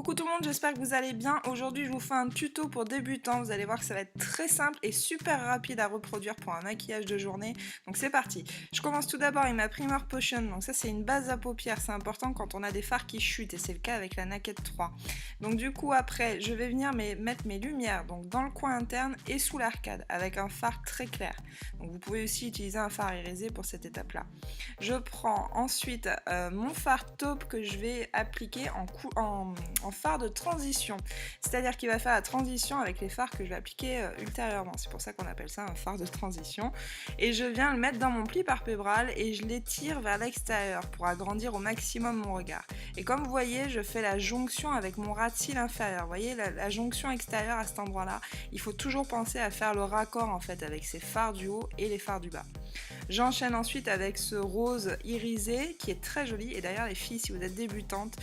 Coucou tout le monde, j'espère que vous allez bien. Aujourd'hui, je vous fais un tuto pour débutants. Vous allez voir que ça va être très simple et super rapide à reproduire pour un maquillage de journée. Donc c'est parti. Je commence tout d'abord avec ma Primer Potion. Donc ça, c'est une base à paupières. C'est important quand on a des fards qui chutent et c'est le cas avec la Naked 3. Donc du coup, après, je vais venir mettre mes lumières donc dans le coin interne et sous l'arcade avec un fard très clair. Donc vous pouvez aussi utiliser un fard irisé pour cette étape-là. Je prends ensuite mon fard taupe que je vais appliquer en fard de transition, c'est-à-dire qu'il va faire la transition avec les fards que je vais appliquer ultérieurement. C'est pour ça qu'on appelle ça un fard de transition. Et je viens le mettre dans mon pli palpébral et je l'étire vers l'extérieur pour agrandir au maximum mon regard. Et comme vous voyez, je fais la jonction avec mon ras de cils inférieur. Vous voyez la jonction extérieure à cet endroit-là. Il faut toujours penser à faire le raccord en fait avec ces fards du haut et les fards du bas. J'enchaîne ensuite avec ce rose irisé qui est très joli. Et d'ailleurs les filles, si vous êtes débutantes,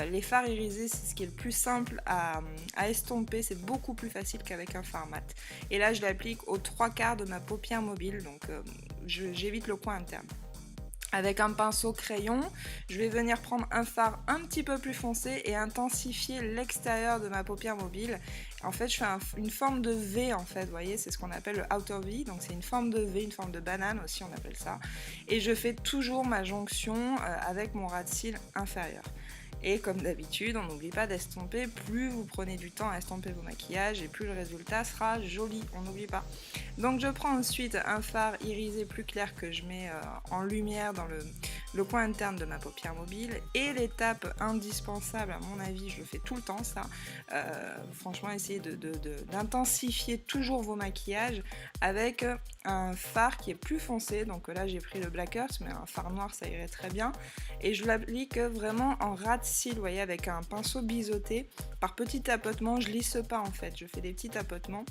les fards irisés c'est ce qui est le plus simple à estomper. C'est beaucoup plus facile qu'avec un fard mat. Et là je l'applique aux 3/4 de ma paupière mobile, donc j'évite le coin interne. Avec un pinceau crayon, je vais venir prendre un fard un petit peu plus foncé et intensifier l'extérieur de ma paupière mobile. En fait, je fais une forme de V en fait, vous voyez, c'est ce qu'on appelle le outer V, donc c'est une forme de V, une forme de banane aussi on appelle ça. Et je fais toujours ma jonction avec mon ras de cils inférieur. Et comme d'habitude, on n'oublie pas d'estomper. Plus vous prenez du temps à estomper vos maquillages et plus le résultat sera joli, on n'oublie pas. Donc je prends ensuite un fard irisé plus clair que je mets en lumière dans le coin interne de ma paupière mobile. Et l'étape indispensable, à mon avis, je le fais tout le temps ça, franchement essayez d'intensifier toujours vos maquillages avec un fard qui est plus foncé. Donc là j'ai pris le Black Earth, mais un fard noir ça irait très bien. Et je l'applique vraiment en ras de cils, vous voyez, avec un pinceau biseauté. Par petits tapotements, je lisse pas en fait, je fais des petits tapotements.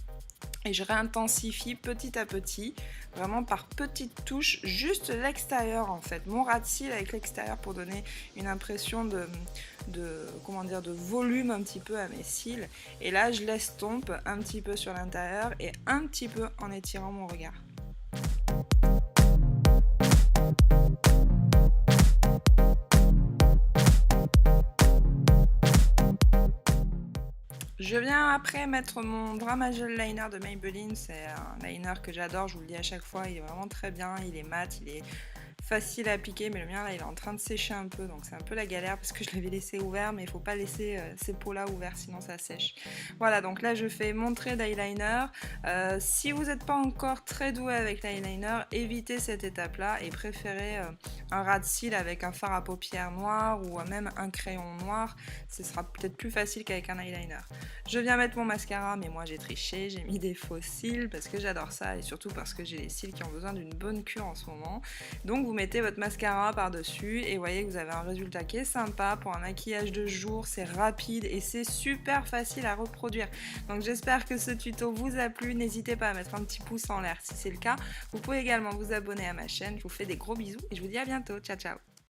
Et je réintensifie petit à petit, vraiment par petites touches, juste l'extérieur en fait, mon ras de cils avec l'extérieur pour donner une impression de volume un petit peu à mes cils. Et là je l'estompe un petit peu sur l'intérieur et un petit peu en étirant mon regard. Je viens après mettre mon Drama Gel Liner de Maybelline, c'est un liner que j'adore, je vous le dis à chaque fois, il est vraiment très bien, il est mat, il est facile à appliquer, mais le mien là il est en train de sécher un peu, donc c'est un peu la galère parce que je l'avais laissé ouvert, mais il faut pas laisser ces pots là ouverts sinon ça sèche. Voilà, donc là je fais mon trait d'eyeliner. Si vous n'êtes pas encore très doué avec l'eyeliner, évitez cette étape là et préférez un ras de cils avec un fard à paupières noir ou même un crayon noir, ce sera peut-être plus facile qu'avec un eyeliner. Je viens mettre mon mascara, mais moi j'ai triché, j'ai mis des faux cils parce que j'adore ça et surtout parce que j'ai les cils qui ont besoin d'une bonne cure en ce moment. Donc vous mettez votre mascara par dessus et vous voyez que vous avez un résultat qui est sympa pour un maquillage de jour, c'est rapide et c'est super facile à reproduire. Donc j'espère que ce tuto vous a plu, n'hésitez pas à mettre un petit pouce en l'air si c'est le cas. Vous pouvez également vous abonner à ma chaîne, je vous fais des gros bisous et je vous dis à bientôt, ciao ciao.